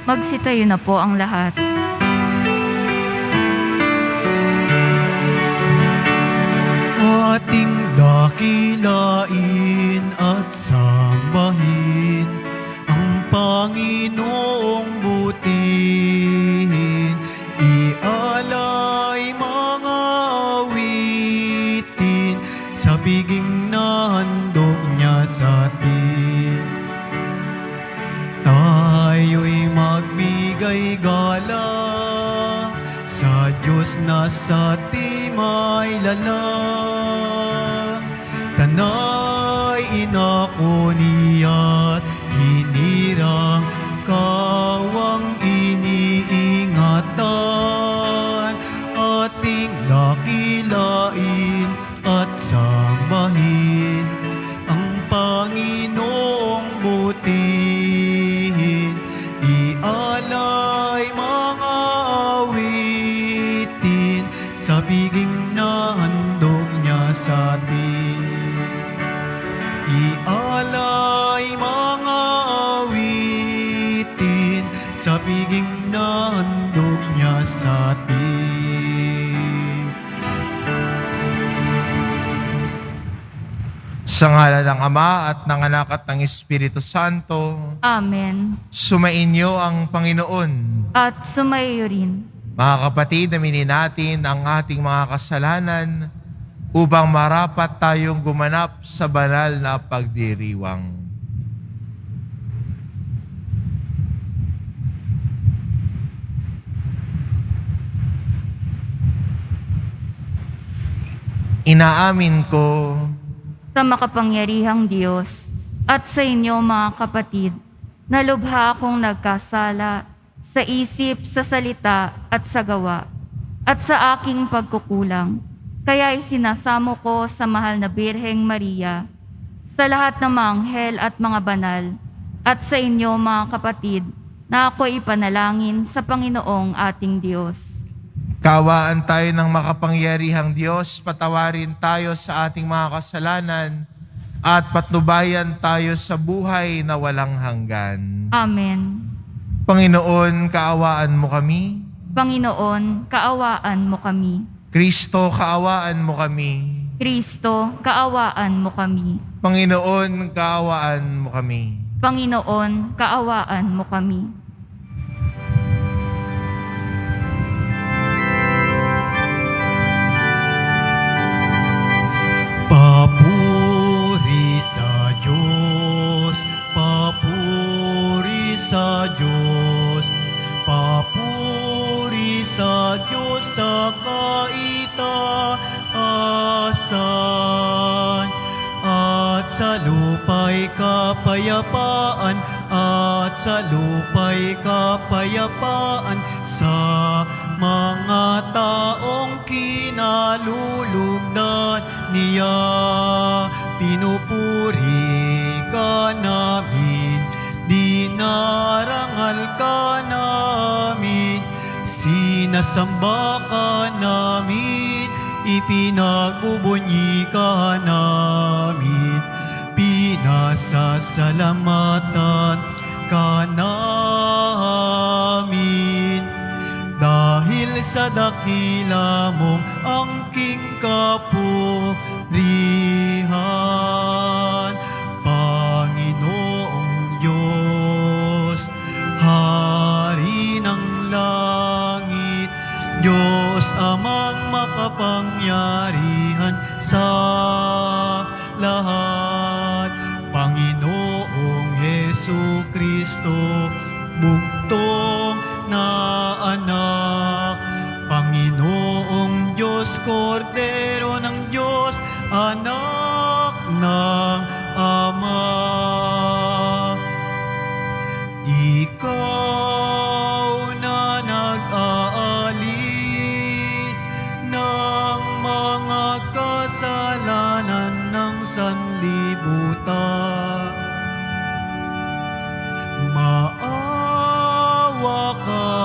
Magsitayo na po ang lahat. Ating dakilain at sambahin ang Panginoong butihin. Ialay mga awitin sa piging na handog niya sa atin. Tayo'y magbigay galang sa Diyos na sa timay lalang. Tanay inako niya't hinirang kawang iniingatan. Ating dakilain at sambahin ang Panginoong butihin. Ialay mga awitin sa piging na handog niya sa atin. Ialay mga awitin sa piging na handog niya sa atin. Sa ngalan ng Ama at ng Anak at ng Espiritu Santo, Amen. sumainyo ang Panginoon. At sumayo rin. Mga kapatid, aminin natin ang ating mga kasalanan upang marapat tayong gumanap sa banal na pagdiriwang. Inaamin ko Sa makapangyarihang Diyos at sa inyo mga kapatid, na lubha akong nagkasala sa isip, sa salita at sa gawa, at sa aking pagkukulang. Kaya isinasamo ko sa mahal na Birheng Maria, sa lahat ng mga anghel at mga banal, at sa inyo mga kapatid, na ako ipanalangin sa Panginoong ating Diyos. Kaawaan tayo ng makapangyarihang Diyos, patawarin tayo sa ating mga kasalanan, at patnubayan tayo sa buhay na walang hanggan. Amen. Panginoon, kaawaan mo kami. Panginoon, kaawaan mo kami. Kristo, kaawaan mo kami. Kristo, kaawaan mo kami. Panginoon, kaawaan mo kami. Panginoon, kaawaan mo kami. Papuri sa Diyos, papuri sa Diyos, papuri sa Diyos sa kaitaasan, at sa lupa'y kapayapaan, at sa lupa'y kapayapaan sa mga taong kinalulugdan niya. Pinupuri ka namin, dinarangal ka namin, sinasamba ka namin, ipinagbubunyi ka namin, pinasasalamatan ka namin. Dahil sa dakila mong angking kapurihan, Panginoong Diyos, Hari ng langit, Diyos amang makapangyarihan sa lahat, Panginoong Hesu Kristo, bugtong na anak, Panginoong Diyos, Kordero ng Diyos, anak ng Ama. Ikaw na nag-aalis ng mga kasalanan ng sanlibutan, maawa ka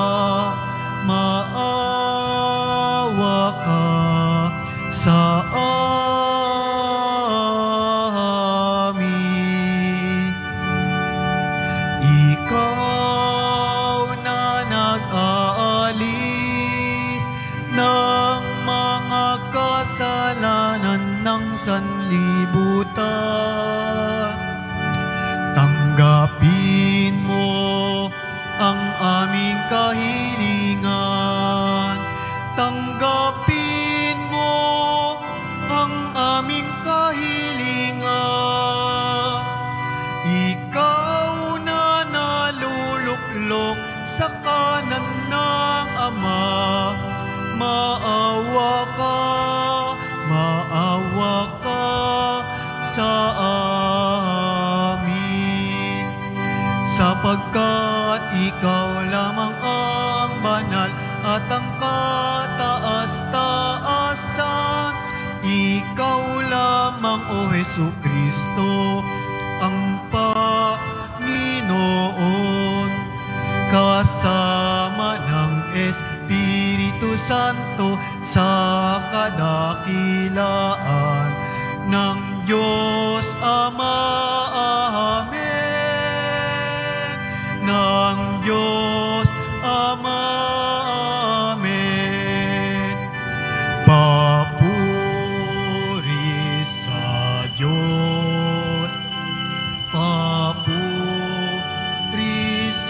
sa amin. Ikaw ang aming kahilingan. Tanggapin mo ang aming kahilingan. Ikaw na naluluklok sa kanan ng Ama, maawa ka sa amin. Sapagkat ikaw lamang ang banal at ang kataas-taasan. Ikaw lamang, O Jesucristo, ang Panginoon. Kasama ng Espiritu Santo sa kadakilaan ng Diyos Ama. Amen. Ng Diyos Ama. Amen. Papuri sa Diyos. Papuri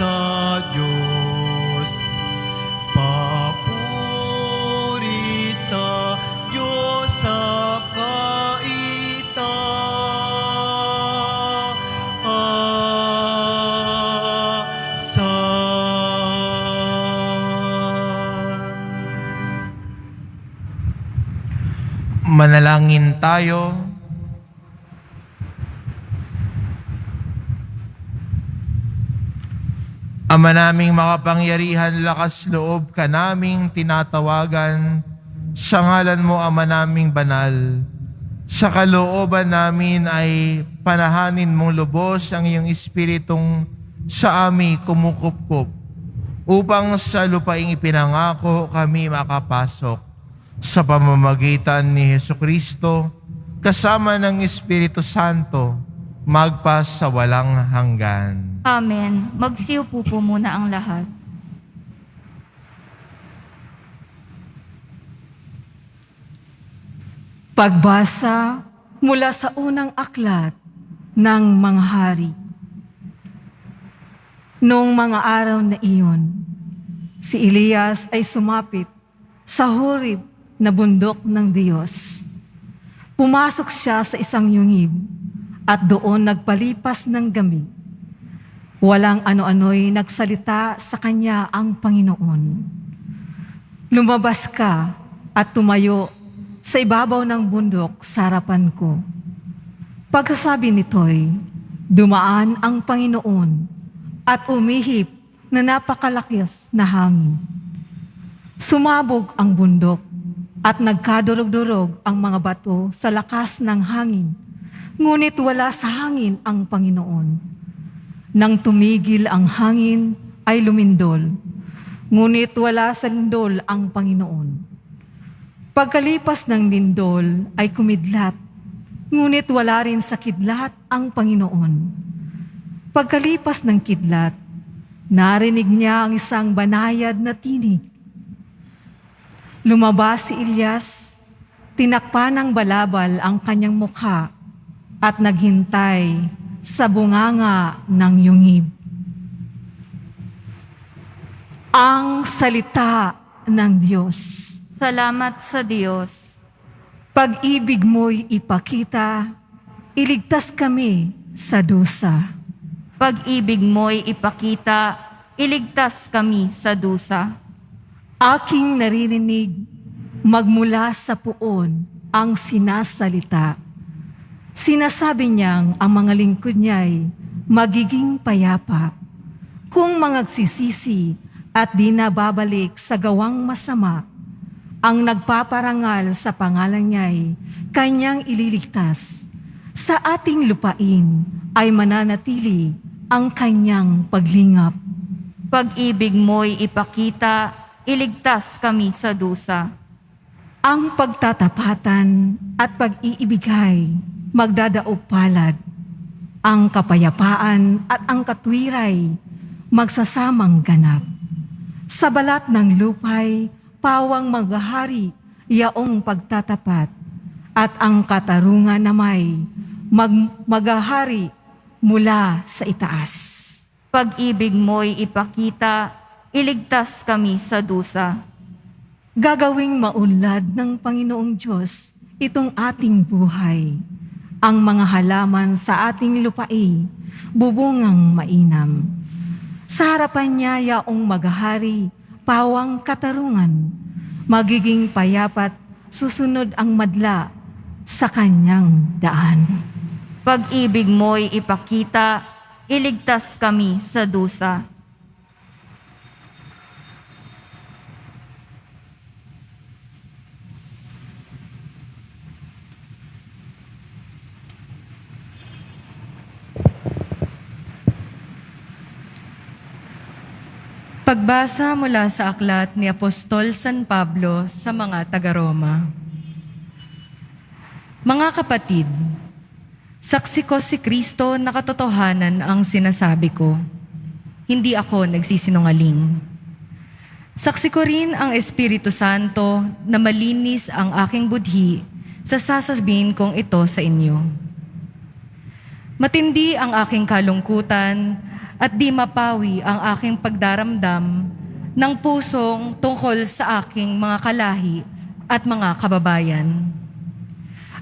sa Diyos. Papuri sa Diyos sa Manalangin tayo. Ama naming makapangyarihan, lakas loob ka naming tinatawagan. Sa ngalan mo, Ama naming banal. Sa kalooban namin ay panahanin mong lubos ang iyong espiritong sa amin kumukupkup, upang sa lupaing ipinangako kami makapasok sa pamamagitan ni Jesucristo, kasama ng Espiritu Santo, magpas sa walang hanggan. Amen. Magsiupo po muna ang lahat. Pagbasa mula sa unang aklat ng mga hari. Noong mga araw na iyon, si Elias ay sumapit sa Horeb na bundok ng Diyos. Pumasok siya sa isang yungib at doon nagpalipas ng gabi. Walang ano-ano'y nagsalita sa kanya ang Panginoon. Lumabas ka at tumayo sa ibabaw ng bundok sa harapan ko. Pagkasabi nito'y, dumaan ang Panginoon at umihip na napakalakis na hangin. Sumabog ang bundok at nagkadurog-durog ang mga bato sa lakas ng hangin, ngunit wala sa hangin ang Panginoon. Nang tumigil ang hangin ay lumindol, ngunit wala sa lindol ang Panginoon. Pagkalipas ng lindol ay kumidlat, ngunit wala rin sa kidlat ang Panginoon. Pagkalipas ng kidlat, narinig niya ang isang banayad na tinig. Lumabas si Elias, tinakpan ng balabal ang kanyang mukha at naghintay sa bunganga ng yungib. Ang salita ng Diyos. Salamat sa Diyos. Pag-ibig mo'y ipakita, iligtas kami sa dusa. Pag-ibig mo'y ipakita, iligtas kami sa dusa. Aking naririnig, magmula sa puon ang sinasalita. Sinasabi niyang ang mga lingkod niya'y magiging payapa. Kung mangagsisisi at di na babalik sa gawang masama, ang nagpaparangal sa pangalan niya'y kanyang ililigtas. Sa ating lupain ay mananatili ang kanyang paglingap. Pag-ibig mo'y ipakita, iligtas kami sa dusa. Ang pagtatapatan at pag-iibigay magdadaog palad. Ang kapayapaan at ang katwiray magsasamang ganap. Sa balat ng lupay, pawang maghahari yaong pagtatapat, at ang katarungan na may maghahari mula sa itaas. Pag-ibig mo'y ipakita, iligtas kami sa dusa. Gagawing maunlad ng Panginoong Diyos itong ating buhay. Ang mga halaman sa ating lupain, bubungang mainam. Sa harapan niya yaong maghahari, pawang katarungan, magiging payapat susunod ang madla sa kanyang daan. Pag-ibig mo'y ipakita, iligtas kami sa dusa. Pagbasa mula sa aklat ni Apostol San Pablo sa mga taga-Roma. Mga kapatid, saksi ko si Kristo na katotohanan ang sinasabi ko. Hindi ako nagsisinungaling. Saksi ko rin ang Espiritu Santo na malinis ang aking budhi sa sasabihin kong ito sa inyo. Matindi ang aking kalungkutan at di mapawi ang aking pagdaramdam ng pusong tungkol sa aking mga kalahi at mga kababayan.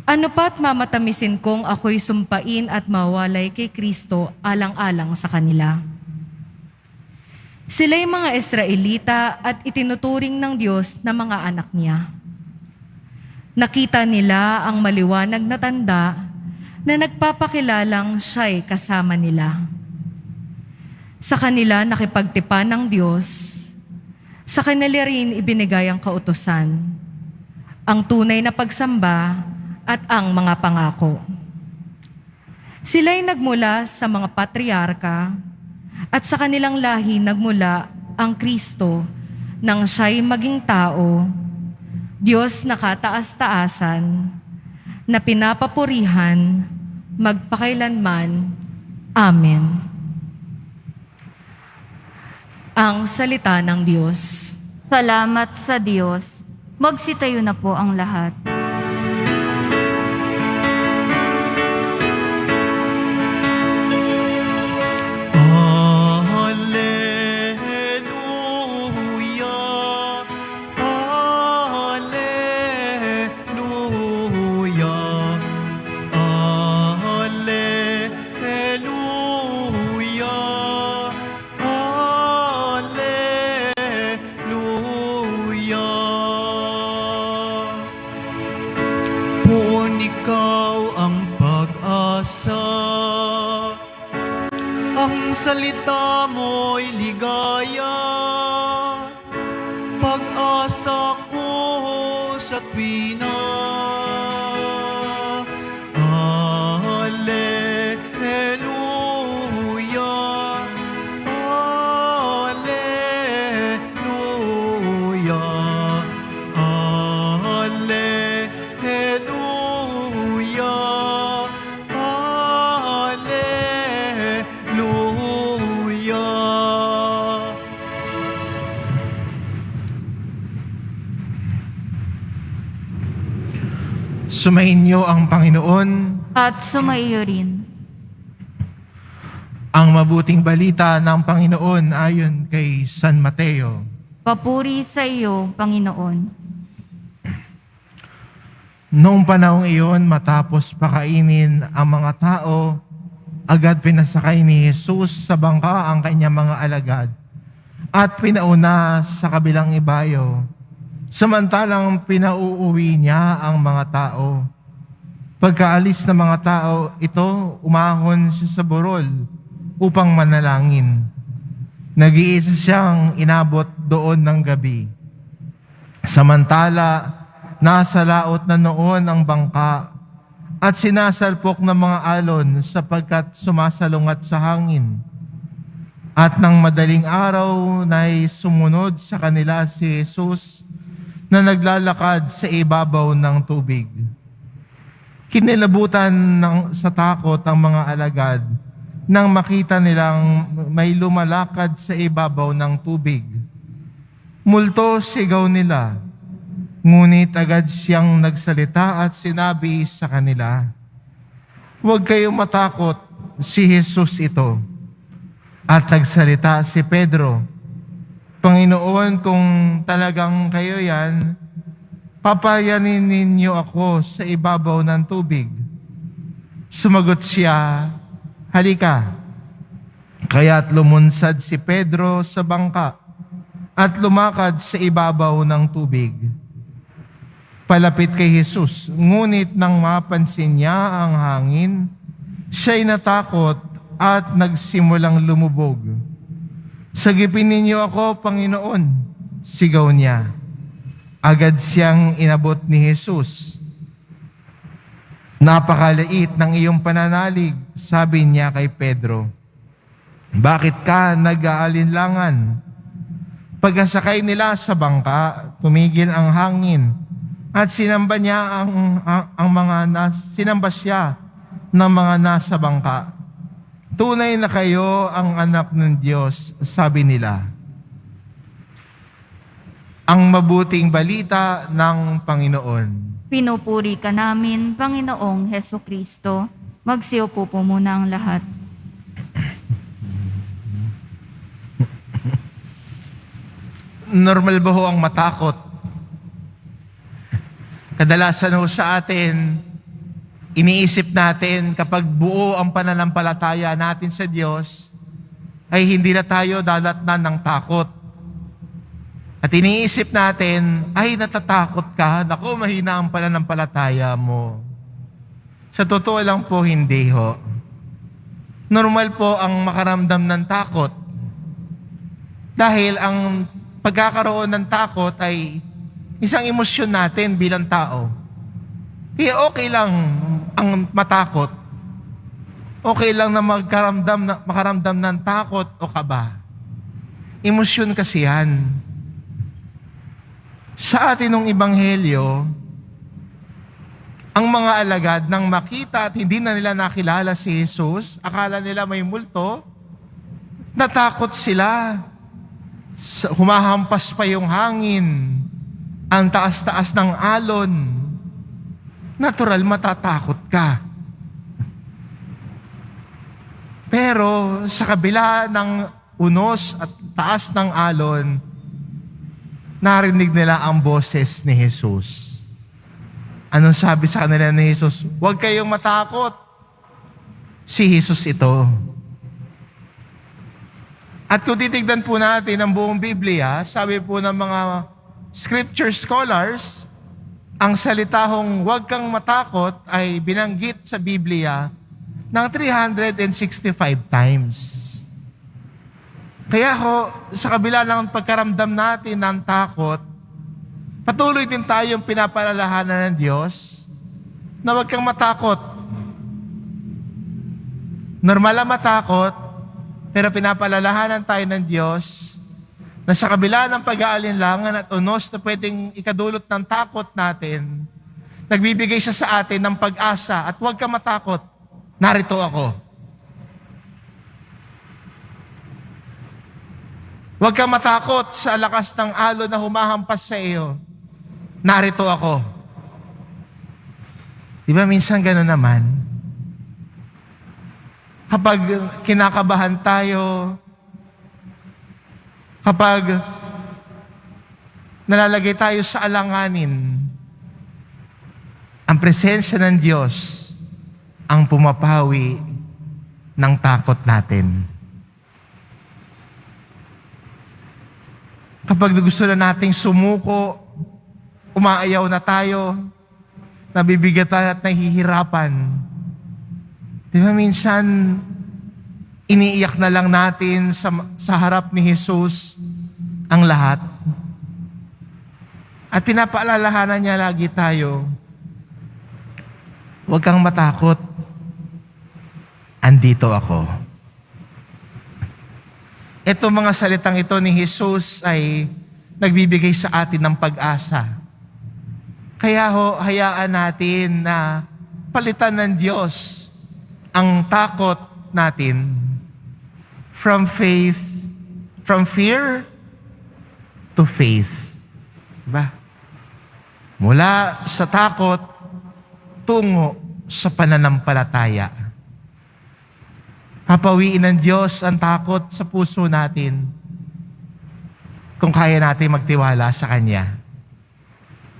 Ano pa't mamatamisin kong ako'y sumpain at mawalay kay Kristo alang-alang sa kanila. Sila'y mga Israelita at itinuturing ng Diyos na mga anak niya. Nakita nila ang maliwanag na tanda na nagpapakilalang siya'y kasama nila. Sa kanila nakipagtipan ng Diyos, sa kanila rin ibinigay ang kautusan, ang tunay na pagsamba at ang mga pangako. Sila'y nagmula sa mga patriarka at sa kanilang lahi nagmula ang Kristo nang siya'y maging tao, Diyos na kataas-taasan, na pinapapurihan magpakailanman. Amen. Ang salita ng Diyos. Salamat sa Diyos. Magsitayo na po ang lahat. Hallelujah, Hallelujah, Hallelujah, Hallelujah. Puon ikaw ang pag-asa, ang salita mo'y ligaya, pag-asa ko sa tuwina. Hallelujah, Hallelujah, Hallelujah, Hallelujah. Sumainyo ang Panginoon, At sumaiyo rin. ang mabuting balita ng Panginoon ayon kay San Mateo. Papuri sa iyo, Panginoon. Noong panahong iyon, matapos pakainin ang mga tao, agad pinasakay ni Jesus sa bangka ang kanyang mga alagad at pinauna sa kabilang ibayo. Samantalang pinauuwi niya ang mga tao. Pagkaalis ng mga tao, ito umahon siya sa burol upang manalangin. Nag-iisa siyang inabot doon ng gabi. Samantala, nasa laot na noon ang bangka at sinasalpok ng mga alon sapagkat sumasalungat sa hangin. At nang madaling araw na'y sumunod sa kanila si Jesus na naglalakad sa ibabaw ng tubig. Kinilabutan sa takot ang mga alagad nang makita nilang may lumalakad sa ibabaw ng tubig. Multo sigaw nila, ngunit agad siyang nagsalita at sinabi sa kanila, "Huwag kayong matakot, si Jesus ito. At nagsalita si Pedro, Panginoon, kung talagang kayo yan, papayanin ninyo ako sa ibabaw ng tubig. Sumagot siya, halika. Kaya't lumunsad si Pedro sa bangka at lumakad sa ibabaw ng tubig. Palapit kay Jesus, ngunit nang mapansin niya ang hangin, siya'y natakot at nagsimulang lumubog. Sagipin ninyo ako, Panginoon, sigaw niya. Agad siyang inabot ni Jesus. Napakaliit ng iyong pananalig, sabi niya kay Pedro. Bakit ka nag-aalinlangan? Pagkasakay nila sa bangka, tumigil ang hangin at sinamba niya sinamba siya ng mga nasa bangka. Tunay na kayo ang anak ng Diyos, sabi nila. Ang mabuting balita ng Panginoon. Pinupuri ka namin, Panginoong Hesukristo. Magsiupo po muna ang lahat. Normal ba ho ang matakot? Kadalasan ho sa atin, iniisip natin kapag buo ang pananampalataya natin sa Diyos, ay hindi na tayo dadatnan ng takot. At iniisip natin, ay natatakot ka, naku, mahina ang pananampalataya mo. Sa totoo lang po, hindi ho. Normal po ang makaramdam ng takot. Dahil ang pagkakaroon ng takot ay isang emosyon natin bilang tao. Kaya okay lang ang matakot. Okay lang na makaramdam ng takot o kaba. Emosyon kasi yan. Sa atinong ebanghelyo, ang mga alagad nang makita at hindi na nila nakilala si Jesus, akala nila may multo, natakot sila. Humahampas pa yung hangin, ang taas-taas ng alon. Natural, matatakot ka. Pero sa kabila ng unos at taas ng alon, narinig nila ang boses ni Jesus. Anong sabi sa kanila ni Jesus? Huwag kayong matakot. Si Jesus ito. At kung titignan po natin ang buong Biblia, sabi po ng mga scripture scholars, ang salitahong huwag kang matakot ay binanggit sa Biblia ng 365 times. Kaya ho, sa kabila ng pagkaramdam natin ng takot, patuloy din tayong pinapaalalahanan ng Diyos na huwag kang matakot. Normal ang matakot, pero pinapaalalahanan tayo ng Diyos na sa kabila ng pag-aalinlangan at unos na pwedeng ikadulot ng takot natin, nagbibigay siya sa atin ng pag-asa at huwag kang matakot, narito ako. Huwag kang matakot sa lakas ng alon na humahampas sa iyo. Narito ako. Di ba minsan gano'n naman? Kapag kinakabahan tayo, kapag nalalagay tayo sa alanganin, ang presensya ng Diyos ang pumapawi ng takot natin. Kapag gusto na nating sumuko, umaayaw na tayo, nabibigatan at nahihirapan. Di ba minsan, iniiyak na lang natin sa harap ni Jesus ang lahat. At pinapaalalahanan niya lagi tayo, huwag kang matakot, andito ako. Itong mga salitang ito ni Jesus ay nagbibigay sa atin ng pag-asa. Kaya hayaan natin na palitan ng Diyos ang takot natin from fear to faith. Diba? Mula sa takot tungo sa pananampalataya. Papawiin ng Diyos ang takot sa puso natin kung kaya natin magtiwala sa Kanya.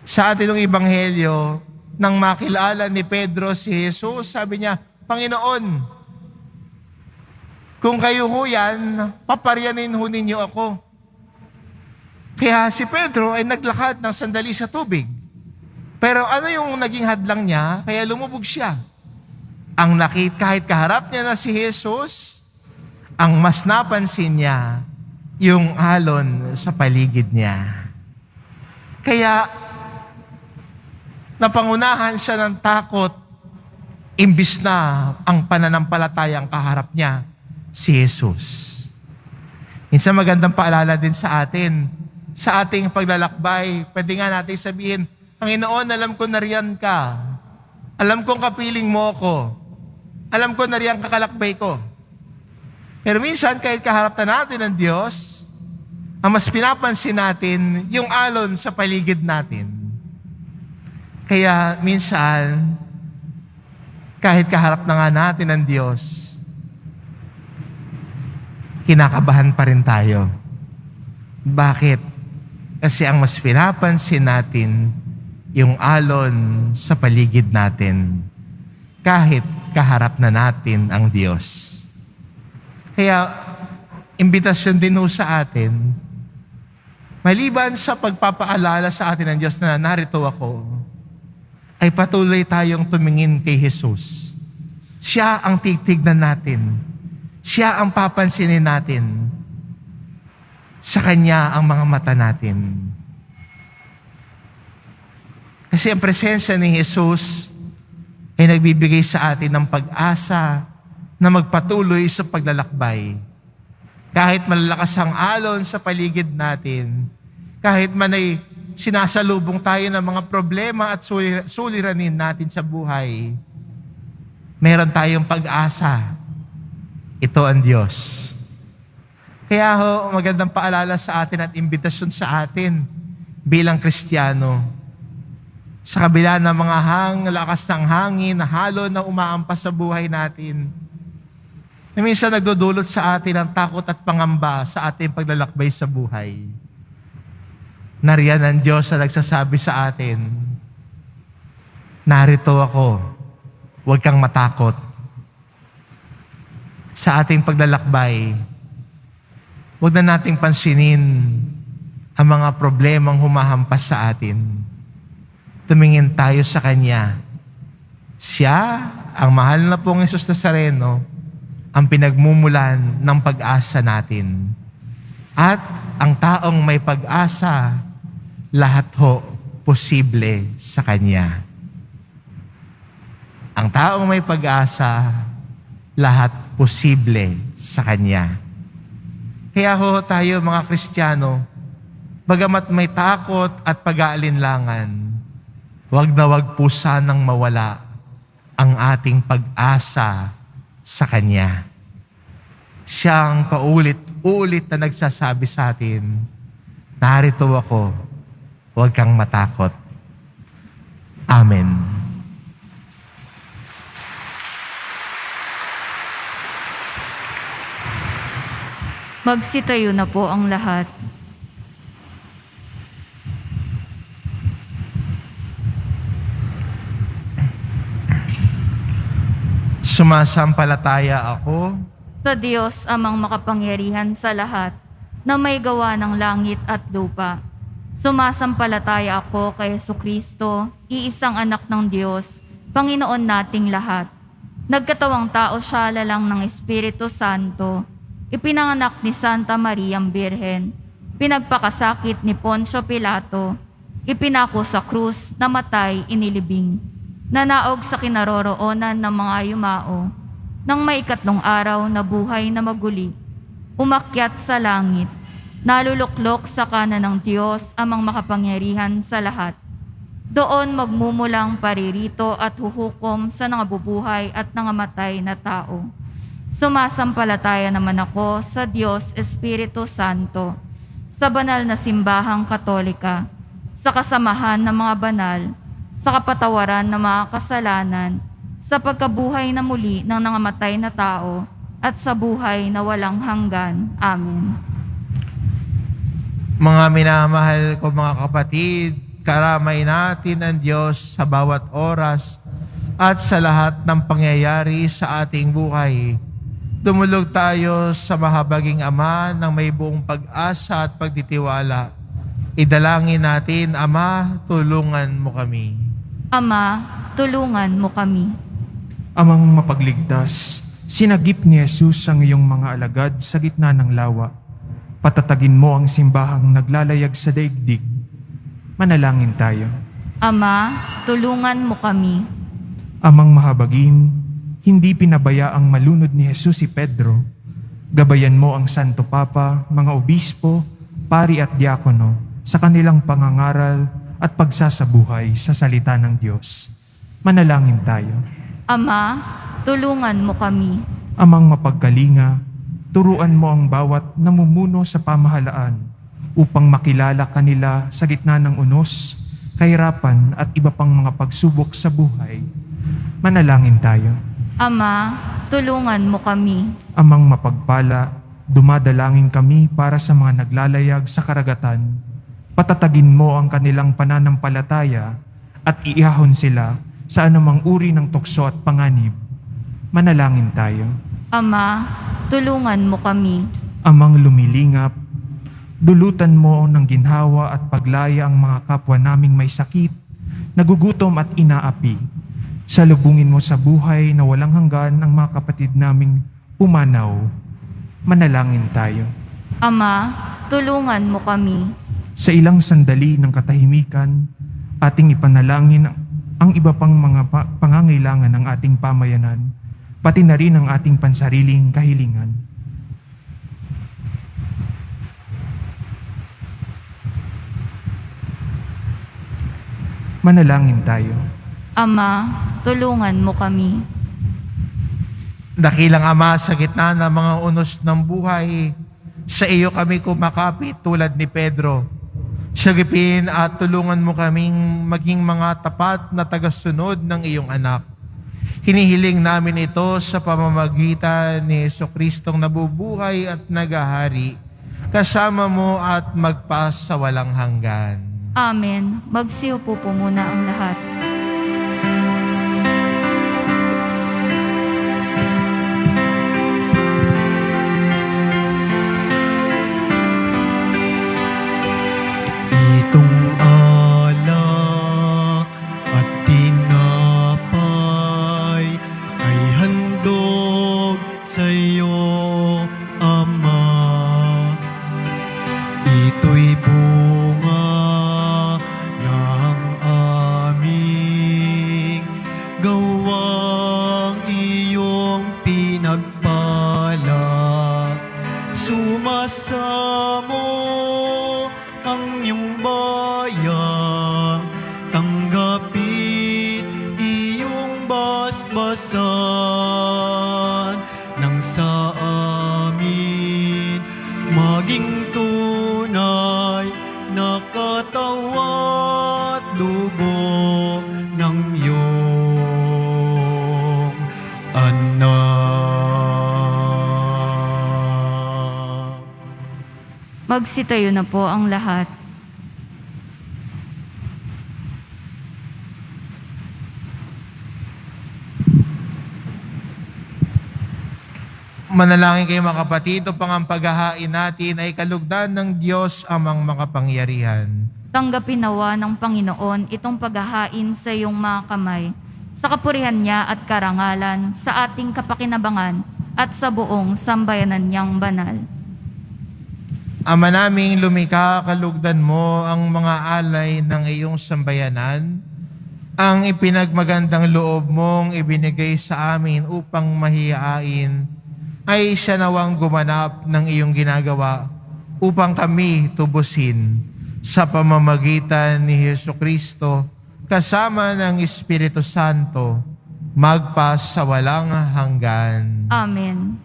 Sa atin ng Ebanghelyo, nang makilala ni Pedro si Jesus, sabi niya, Panginoon, kung kayo ho yan, paparyanin ho ninyo ako. Kaya si Pedro ay naglakad ng sandali sa tubig. Pero ano yung naging hadlang niya? Kaya lumubog siya. Ang kahit kaharap niya na si Jesus, ang mas napansin niya, yung alon sa paligid niya. Kaya, napangunahan siya ng takot, imbis na ang pananampalatayang kaharap niya, si Jesus. Minsan magandang paalala din sa atin, sa ating paglalakbay, pwede nga natin sabihin, Panginoon, alam ko nariyan ka. Alam kong kapiling mo ko. Alam ko nariyan kakalakbay ko. Pero minsan, kahit kaharap na natin ng Diyos, ang mas pinapansin natin, yung alon sa paligid natin. Kaya minsan, kahit kaharap na nga natin ng Diyos, kinakabahan pa rin tayo. Bakit? Kasi ang mas pinapansin natin, yung alon sa paligid natin, kahit kaharap na natin ang Diyos. Kaya, imbitasyon din ho sa atin, maliban sa pagpapaalala sa atin ng Diyos na narito ako, ay patuloy tayong tumingin kay Jesus. Siya ang titignan natin. Siya ang papansinin natin. Sa Kanya ang mga mata natin. Kasi ang presensya ni Jesus ay nagbibigay sa atin ng pag-asa na magpatuloy sa paglalakbay. Kahit malalakas ang alon sa paligid natin, kahit man ay sinasalubong tayo ng mga problema at suliranin natin sa buhay, meron tayong pag-asa. Ito ang Diyos. Kaya ho, magandang paalala sa atin at imbitasyon sa atin bilang Kristiyano. Sa kabila ng mga lakas ng hangin na halo na umaampas sa buhay natin, na minsan nagdudulot sa atin ng takot at pangamba sa ating paglalakbay sa buhay. Nariyan ang Diyos na nagsasabi sa atin, narito ako, huwag kang matakot. Sa ating paglalakbay, huwag na nating pansinin ang mga problemang humahampas sa atin. Tumingin tayo sa Kanya. Siya, ang mahal na pong Jesus Nazareno, ang pinagmumulan ng pag-asa natin. At ang taong may pag-asa, lahat ho posible sa Kanya. Ang taong may pag-asa, lahat posible sa Kanya. Kaya ho tayo mga Kristiyano, bagamat may takot at pag-aalinlangan, wag na wag po sanang mawala ang ating pag-asa sa Kanya. Siyang paulit-ulit na nagsasabi sa atin, narito ako, huwag kang matakot. Amen. Magsitayo na po ang lahat. Sumasampalataya ako Sa Diyos amang makapangyarihan sa lahat, na may gawa ng langit at lupa. Sumasampalataya ako kay Jesucristo, iisang anak ng Diyos, Panginoon nating lahat. Nagkatawang tao siya lalang ng Espiritu Santo, ipinanganak ni Santa Mariang Birhen, pinagpakasakit ni Poncio Pilato, ipinako sa krus, namatay, inilibing, nanaog sa kinaroroonan ng mga yumao, nang may ikatlong araw na buhay na maguli, umakyat sa langit, naluluklok sa kanan ng Diyos amang makapangyarihan sa lahat. Doon magmumulang paririto at huhukom sa nangabubuhay at nangamatay na tao. Sumasampalataya naman ako sa Diyos Espiritu Santo, sa banal na simbahang Katolika, sa kasamahan ng mga banal, sa kapatawaran ng mga kasalanan, sa pagkabuhay na muli ng nangamatay na tao, at sa buhay na walang hanggan. Amen. Mga minamahal ko mga kapatid, karamay natin ang Diyos sa bawat oras at sa lahat ng pangyayari sa ating buhay. Dumulog tayo sa mahabaging Ama ng may buong pag-asa at pagtitiwala. Idalangin natin, Ama, tulungan mo kami. Ama, tulungan mo kami. Amang mapagligtas, sinagip ni Jesus ang iyong mga alagad sa gitna ng lawa. Patatagin mo ang simbahang naglalayag sa daigdig. Manalangin tayo. Ama, tulungan mo kami. Amang mahabagin, hindi pinabayaang malunod ni Jesus si Pedro. Gabayan mo ang Santo Papa, mga obispo, pari at diakono sa kanilang pangangaral at pagsasabuhay sa salita ng Diyos. Manalangin tayo. Ama, tulungan mo kami. Amang mapagkalinga, turuan mo ang bawat namumuno sa pamahalaan upang makilala kanila sa gitna ng unos, kahirapan at iba pang mga pagsubok sa buhay. Manalangin tayo. Ama, tulungan mo kami. Amang mapagpala, dumadalangin kami para sa mga naglalayag sa karagatan. Patatagin mo ang kanilang pananampalataya at iahon sila sa anumang uri ng tukso at panganib. Manalangin tayo. Ama, tulungan mo kami. Amang lumilingap, dulutan mo ng ginhawa at paglaya ang mga kapwa naming may sakit, nagugutom at inaapi. Salubungin mo sa buhay na walang hanggan ang mga kapatid naming pumanaw. Manalangin tayo. Ama, tulungan mo kami. Sa ilang sandali ng katahimikan, ating ipanalangin ang iba pang mga pangangailangan ng ating pamayanan, pati na rin ang ating pansariling kahilingan. Manalangin tayo. Ama, tulungan mo kami. Dakilang Ama, sa gitna ng mga unos ng buhay, sa iyo kami kumakapit tulad ni Pedro. Sagipin at tulungan mo kaming maging mga tapat na tagasunod ng iyong anak. Hinihiling namin ito sa pamamagitan ni Jesucristong nabubuhay at nagahari, kasama mo at magpas sa walang hanggan. Amen. Magsiupo po muna ang lahat. Itong alak at tinapay ay handog sa iyo, Ama. Ito'y bunga ng aming gawang iyong pinagpala. Sumasamo ang iyong bayang, tanggapit iyong basbasan, nang sa amin maging tunay na katawan at dugo ng iyong anak. Magsitayo na po ang lahat. Manalangin kayo mga kapatid, upang ang paghahain natin ay kalugdan ng Diyos amang makapangyarihan. Tanggapin nawa ng Panginoon itong paghahain sa iyong mga kamay, sa kapurihan niya at karangalan, sa ating kapakinabangan at sa buong sambayanan niyang banal. Ama naming lumikha, kalugdan mo ang mga alay ng iyong sambayanan, ang ipinagmagandang loob mong ibinigay sa amin upang mahihain, ay siya nawang gumanap ng iyong ginagawa upang kami tubusin sa pamamagitan ni Jesucristo kasama ng Espiritu Santo magpas sa walang hanggan. Amen.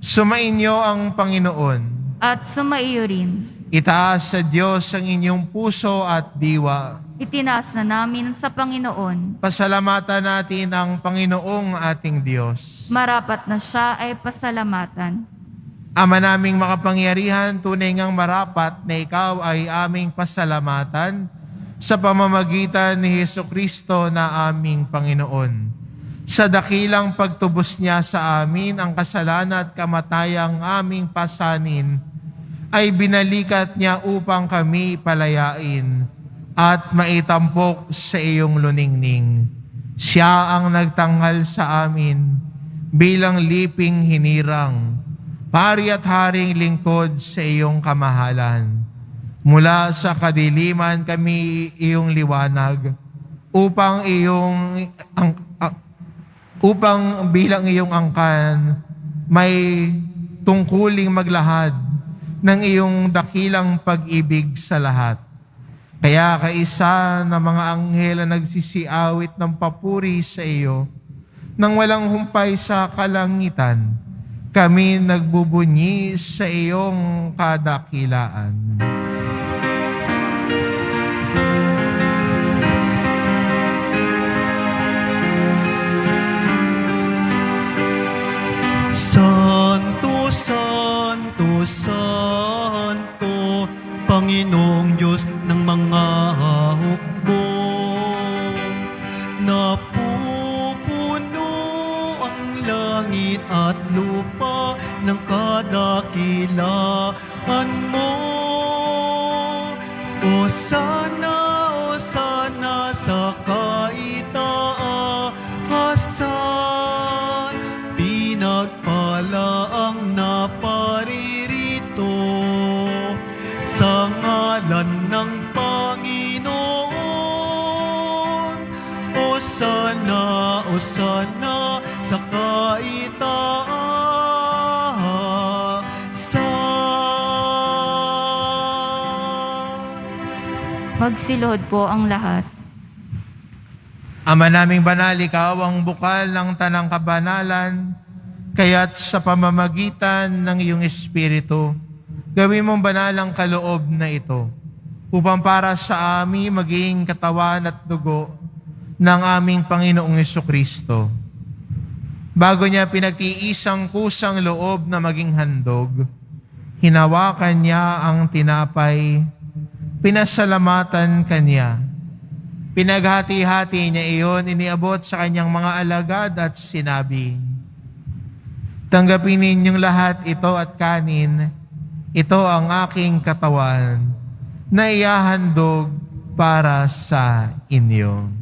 Sumainyo ang Panginoon. At sumaiyo rin. Itaas sa Diyos ang inyong puso at diwa. itinaas na namin sa Panginoon. Pasalamatan natin ang Panginoong ating Diyos. Marapat na siya ay pasalamatan. Ama naming makapangyarihan, tunay ngang marapat na ikaw ay aming pasalamatan sa pamamagitan ni Hesukristo na aming Panginoon. Sa dakilang pagtubos niya sa amin ang kasalanan at kamatayang aming pasanin, ay binalikat niya upang kami palayain at maitampok sa iyong luningning. Siya ang nagtanghal sa amin bilang liping hinirang, pari at haring lingkod sa iyong kamahalan. Mula sa kadiliman kami iyong liwanag, upang bilang iyong angkan, may tungkuling maglahad ng iyong dakilang pag-ibig sa lahat. Kaya kaisa na mga anghel na nagsisiawit ng papuri sa iyo, nang walang humpay sa kalangitan, kami nagbubunyi sa iyong kadakilaan. Santo, Santo, Santo, Panginoong Diyos ng mga hukbo. Napupuno ang langit at lupa ng kadakilaan mo. O sana sa kaitaasan, pinagpala ang naparirito sa ngalan ng Panginoon. O sana sa kaitaasan. Magsilod po ang lahat. Ama naming banal, ikaw ang bukal ng tanang kabanalan, kaya't sa pamamagitan ng iyong Espiritu, gawin mong banal ang kaloob na ito, upang para sa amin maging katawan at dugo ng aming Panginoong Hesukristo. Bago niya pinagtiisang kusang loob na maging handog, hinawakan niya ang tinapay, pinasalamatan kanya. Pinaghati-hati niya iyon, iniabot sa kanyang mga alagad at sinabi, "Tanggapin ninyong lahat ito at kanin, ito ang aking katawan na ihahandog para sa inyo."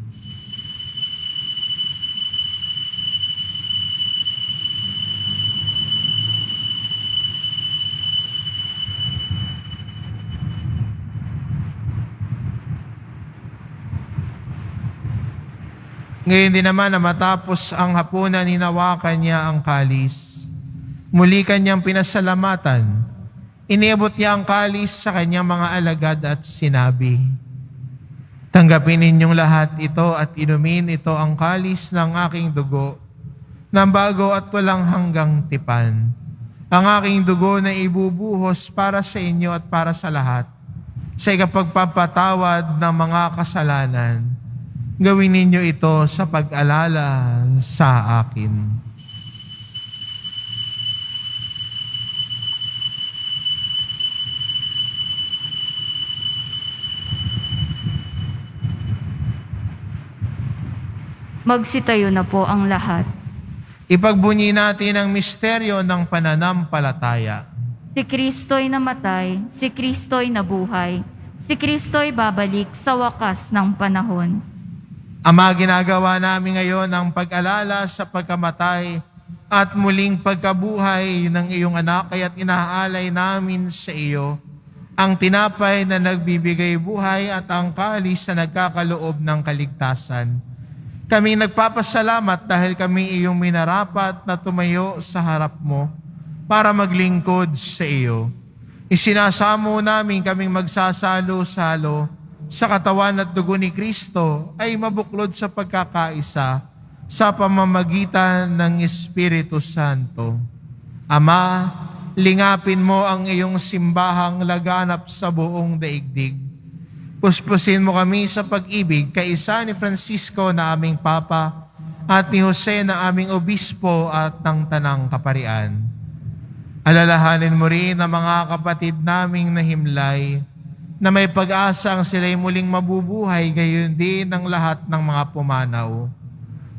Ngayon din naman na matapos ang hapunan, hinawakan niya ang kalis. Muli kanyang pinasalamatan. Iniabot niya ang kalis sa kanyang mga alagad at sinabi, "Tanggapin ninyong lahat ito at inumin ito ang kalis ng aking dugo, ng bago at walang hanggang tipan. Ang aking dugo na ibubuhos para sa inyo at para sa lahat, sa ikapagpapatawad ng mga kasalanan. Gawin ninyo ito sa pag-alala sa akin." Magsitayo na po ang lahat. Ipagbunyi natin ang misteryo ng pananampalataya. Si Kristo'y namatay, si Kristo'y nabuhay, si Kristo'y babalik sa wakas ng panahon. Ama, ginagawa namin ngayon ang pag-alala sa pagkamatay at muling pagkabuhay ng iyong anak, kaya't inaalay namin sa iyo ang tinapay na nagbibigay buhay at ang kalis na nagkakaloob ng kaligtasan. Kami nagpapasalamat dahil kami iyong minarapat na tumayo sa harap mo para maglingkod sa iyo. Isinasamo namin kaming magsasalo-salo sa katawan at dugo ni Kristo ay mabuklod sa pagkakaisa sa pamamagitan ng Espiritu Santo. Ama, lingapin mo ang iyong simbahang laganap sa buong daigdig. Puspusin mo kami sa pag-ibig kaisa ni Francisco na aming Papa at ni Jose na aming Obispo at ng Tanang Kaparian. Alalahanin mo rin ang mga kapatid naming nahimlay na may pag-asa ang sila'y muling mabubuhay, gayon din ang lahat ng mga pumanaw.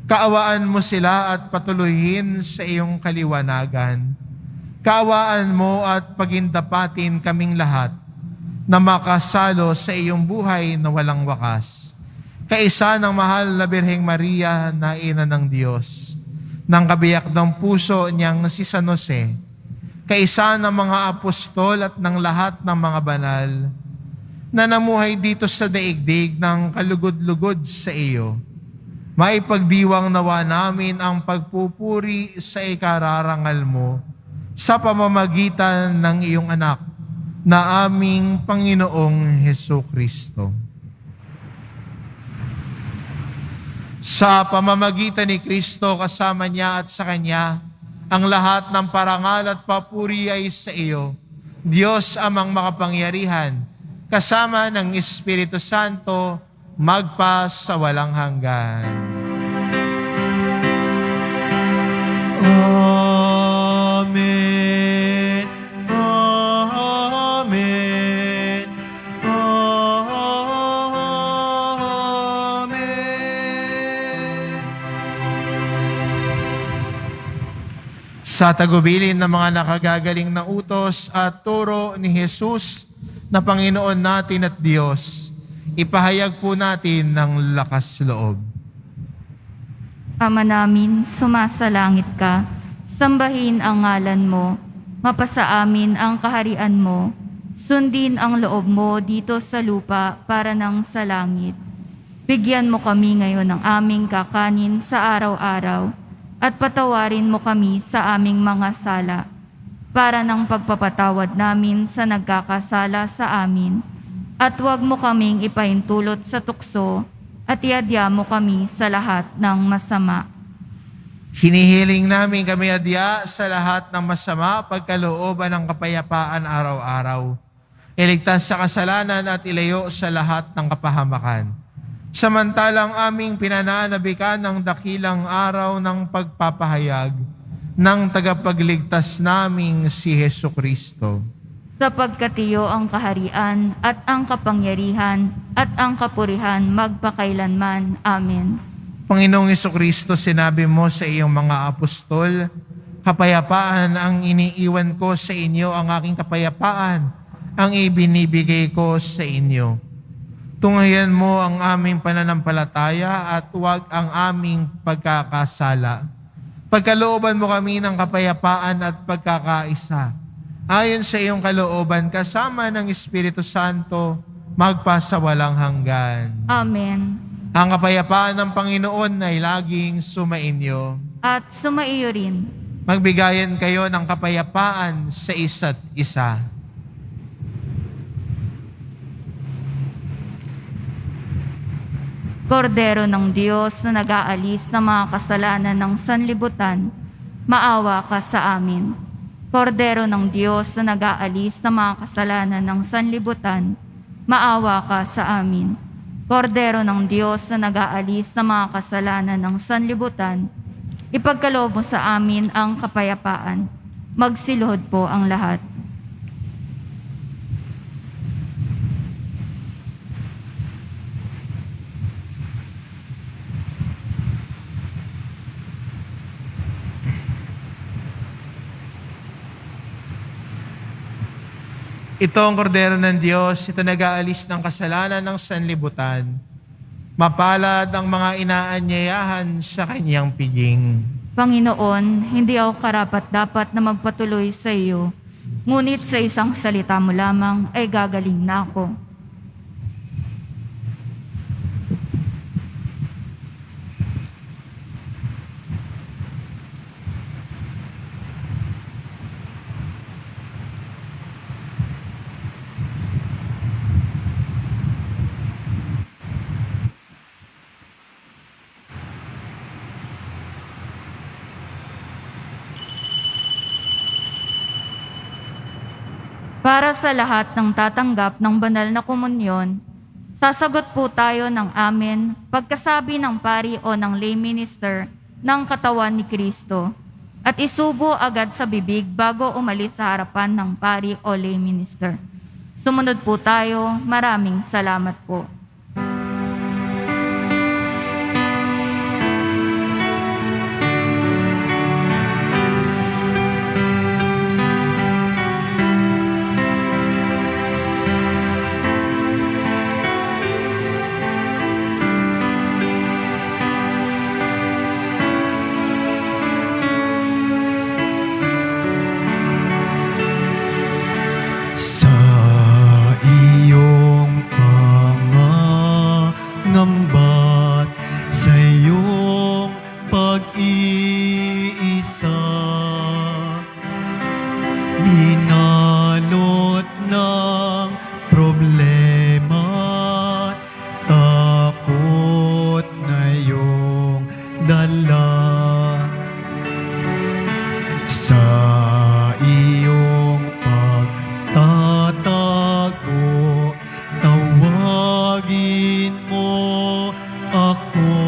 Kaawaan mo sila at patuloyin sa iyong kaliwanagan. Kaawaan mo at pagindapatin kaming lahat na makasalo sa iyong buhay na walang wakas. Kaisa ng mahal na Birheng Maria na ina ng Diyos, ng kabiyak ng puso niyang si San Jose, kaisa ng mga apostol at ng lahat ng mga banal, na namuhay dito sa daigdig ng kalugod-lugod sa iyo. Maipagdiwang nawa namin ang pagpupuri sa ikararangal mo sa pamamagitan ng iyong anak na aming Panginoong Hesukristo. Sa pamamagitan ni Kristo, kasama niya at sa Kanya, ang lahat ng parangal at papuri ay sa iyo, Diyos amang makapangyarihan, kasama ng Espiritu Santo, magpa sa walang hanggan. Amen. Amen. Amen. Sa tagubilin ng mga nakagagaling na utos at turo ni Jesus na Panginoon natin at Diyos, ipahayag po natin ng lakas loob. Ama namin, sumasalangit ka, sambahin ang ngalan mo, mapasa amin ang kaharian mo, sundin ang loob mo dito sa lupa para ng sa langit. Bigyan mo kami ngayon ng aming kakanin sa araw-araw at patawarin mo kami sa aming mga sala para ng pagpapatawad namin sa nagkakasala sa amin. At huwag mo kaming ipahintulot sa tukso at iadya mo kami sa lahat ng masama. Hinihiling namin kami adya sa lahat ng masama, pagkalooban ng kapayapaan araw-araw. Iligtas sa kasalanan at ilayo sa lahat ng kapahamakan. Samantalang aming pinananabikan ng dakilang araw ng pagpapahayag ng tagapagligtas naming si Hesukristo. Sapagkat iyo ang kaharian at ang kapangyarihan at ang kapurihan magpakailanman. Amen. Panginoong Hesukristo, sinabi mo sa iyong mga apostol, kapayapaan ang iniiwan ko sa inyo, ang aking kapayapaan ang ibinibigay ko sa inyo. Tunghayan mo ang aming pananampalataya at huwag ang aming pagkakasala. Pagkalooban mo kami ng kapayapaan at pagkakaisa. Ayon sa iyong kalooban, kasama ng Espiritu Santo, magpa sa walang hanggan. Amen. Ang kapayapaan ng Panginoon ay laging sumainyo. At sumaiyo rin. Magbigayan kayo ng kapayapaan sa isa't isa. Kordero ng Diyos na nag-aalis ng mga kasalanan ng sanlibutan, maawa ka sa amin. Kordero ng Diyos na nag-aalis ng mga kasalanan ng sanlibutan, maawa ka sa amin. Kordero ng Diyos na nag-aalis ng mga kasalanan ng sanlibutan, ipagkaloob mo sa amin ang kapayapaan. Magsiluhod po ang lahat. Ito ang kordero ng Diyos, ito nag-aalis ng kasalanan ng sanlibutan. Mapalad ang mga inaanyayahan sa kanyang piging. Panginoon, hindi ako karapat-dapat na magpatuloy sa iyo, ngunit sa isang salita mo lamang ay gagaling na ako. Para sa lahat ng tatanggap ng banal na komunyon, Sasagot po tayo ng amen pagkasabi ng pari o ng lay minister ng katawan ni Kristo at isubo agad sa bibig bago umalis sa harapan ng pari o lay minister. Sumunod po tayo. Maraming salamat po. Sa iyong pangangamba't sa iyong pag-iisa, binalot ng problema, takot na iyong dala. Sa iyong pagtatago, tawagin mo ako.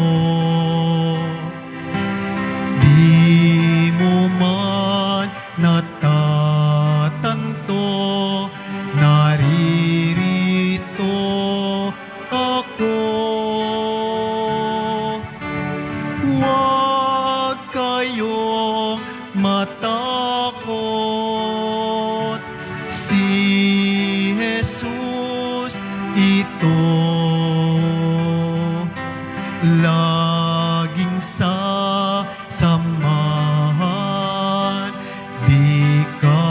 Di mo man natatanto, naririto ako. Huwag kayong matakot, si Jesus ito. Laging samahan, di ka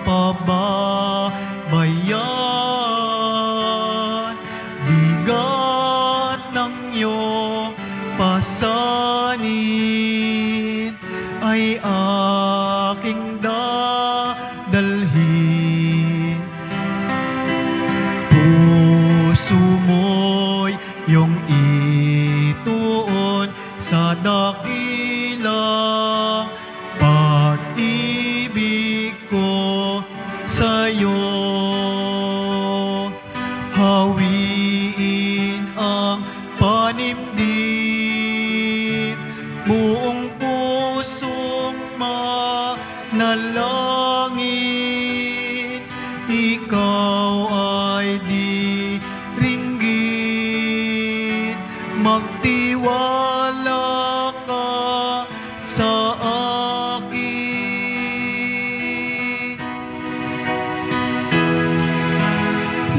pababayan. Bigat ng iyong pasanin ay aking dadalhin. Puso mo'y iyong ituon sa dakilang pag-ibig ko sa'yo. Hawiin ang panimdim, buong pusong manalangin. Ikaw ay di ringgit, magtiwala ka sa akin.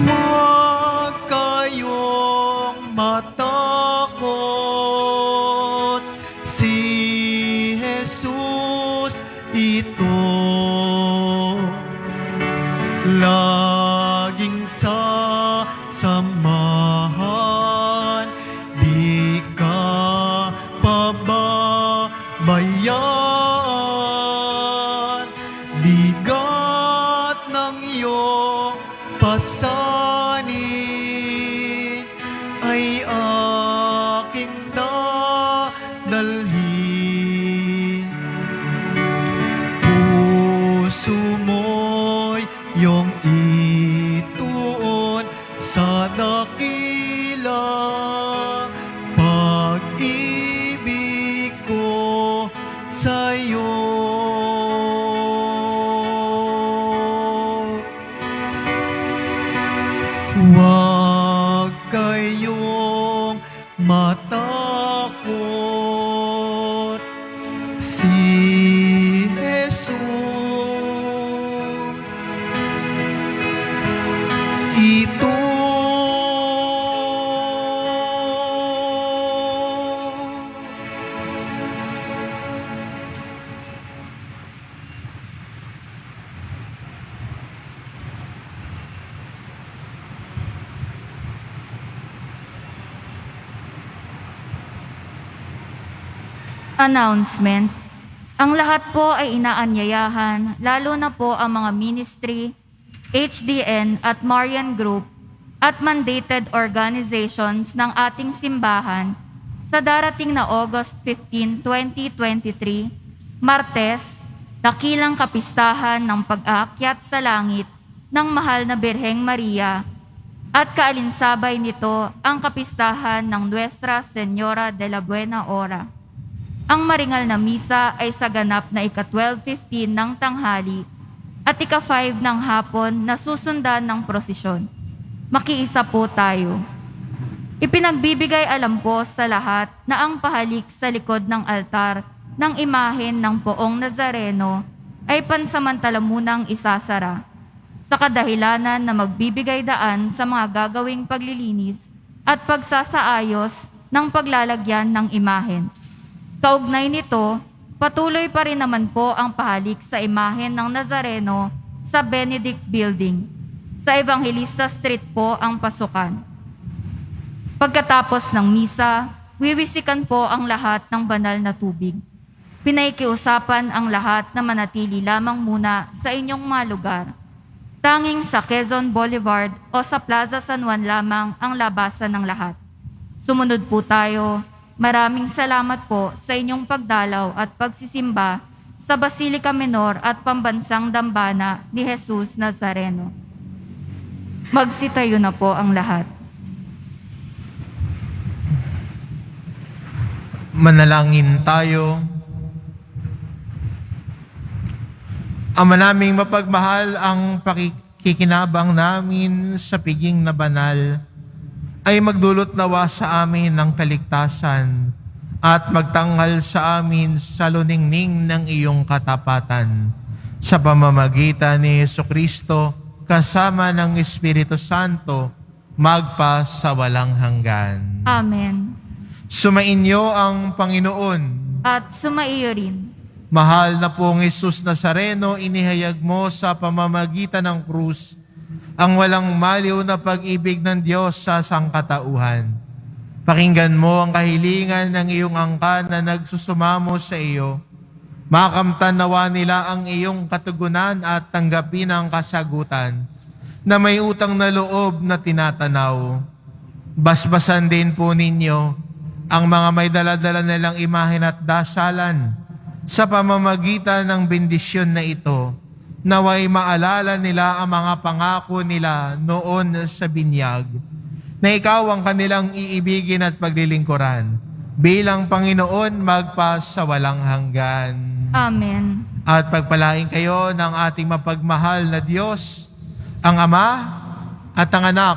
Huwag kayong matakot, si Jesus ito. Laging sasamahan, di ka pababayan. Bigat ng iyong pasanin ay aking dadalhin. Puso mo'y iyong ituon sa dakilang pag-ibig ko sa'yo. Huwag kayong matakot, si Jesus ito. Announcement. Ang lahat po ay inaanyayahan, lalo na po ang mga ministry, HDN at Marian Group at mandated organizations ng ating simbahan sa darating na August 15, 2023, Martes, dakilang kapistahan ng pag-aakyat sa langit ng mahal na Birheng Maria at kaalinsabay nito ang kapistahan ng Nuestra Señora de la Buena Hora. Ang maringal na misa ay sa ganap na ika-12:15 ng tanghali at ika-5 ng hapon na susundan ng prosesyon. Makiisa po tayo. Ipinagbibigay alam po sa lahat na ang pahalik sa likod ng altar ng imahen ng Poong Nazareno ay pansamantala munang isasara sa kadahilanan na magbibigay daan sa mga gagawing paglilinis at pagsasaayos ng paglalagyan ng imahen. Kaugnay nito, patuloy pa rin naman po ang pahalik sa imahen ng Nazareno sa Benedict Building. Sa Evangelista Street po ang pasukan. Pagkatapos ng misa, wiwisikan po ang lahat ng banal na tubig. Pinaikiusapan ang lahat na manatili lamang muna sa inyong mga lugar. Tanging sa Quezon Boulevard o sa Plaza San Juan lamang ang labasan ng lahat. Sumunod po tayo. Maraming salamat po sa inyong pagdalaw at pagsisimba sa Basilica Menor at Pambansang Dambana ni Jesus Nazareno. Magsitayo na po ang lahat. Manalangin tayo. Ama naming mapagmahal, ang pakikinabang namin sa piging na banal ay magdulot nawa sa amin ng kaligtasan at magtanghal sa amin sa luningning ng iyong katapatan. Sa pamamagitan ni Jesucristo, kasama ng Espiritu Santo, magpa sa walang hanggan. Amen. Sumainyo ang Panginoon. At sumaiyo rin. Mahal na pong Jesus Nazareno, inihayag mo sa pamamagitan ng krus ang walang maliw na pag-ibig ng Diyos sa sangkatauhan. Pakinggan mo ang kahilingan ng iyong angkan na nagsusumamo sa iyo. Makamtan nawa nila ang iyong katugunan at tanggapin ang kasagutan na may utang na loob na tinatanaw. Basbasan din po ninyo ang mga may daladala nilang imahen at dasalan sa pamamagitan ng bendisyon na ito. Naway maalala nila ang mga pangako nila noon sa binyag, na ikaw ang kanilang iibigin at paglilingkuran bilang Panginoon magpa sa walang hanggan. Amen. At pagpalain kayo ng ating mapagmahal na Diyos, ang Ama at ang Anak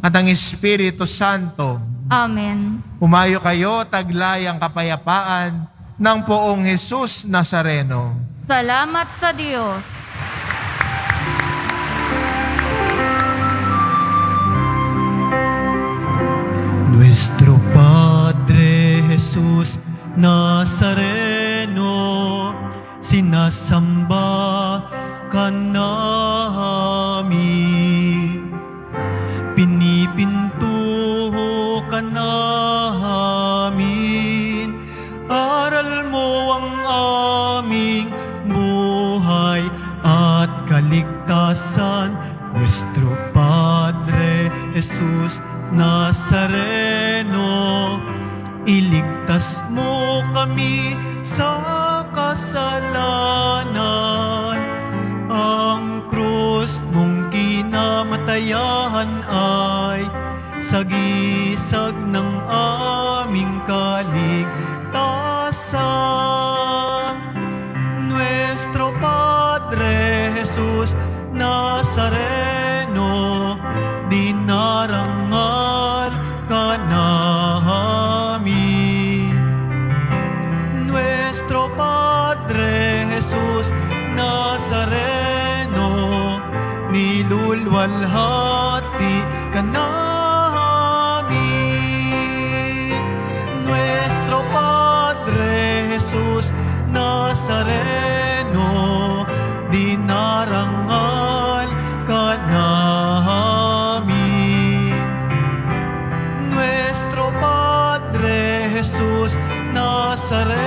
at ang Espiritu Santo. Amen. Umayo kayo, taglay ang kapayapaan ng Poong Jesus Nazareno. Salamat sa Diyos. Nuestro Padre Jesus Nazareno, sinasamba ka namin, pinipinto ka namin, aral mo ang aming buhay at kaligtasan. Nuestro Padre Jesus Nazareno, iligtas mo kami sa kasalanan. Ang krus mong kinamatayan ay sagisag ng aming kaligtasan. Nuestro Padre Jesus Nazareno, dinarangal ka namin. Nuestro Padre Jesus Nazareno, nilulwalhati ka namin. Nuestro Padre Jesus Nazareno, dinarangal ka namin. Nuestro Padre Jesus Nazareno,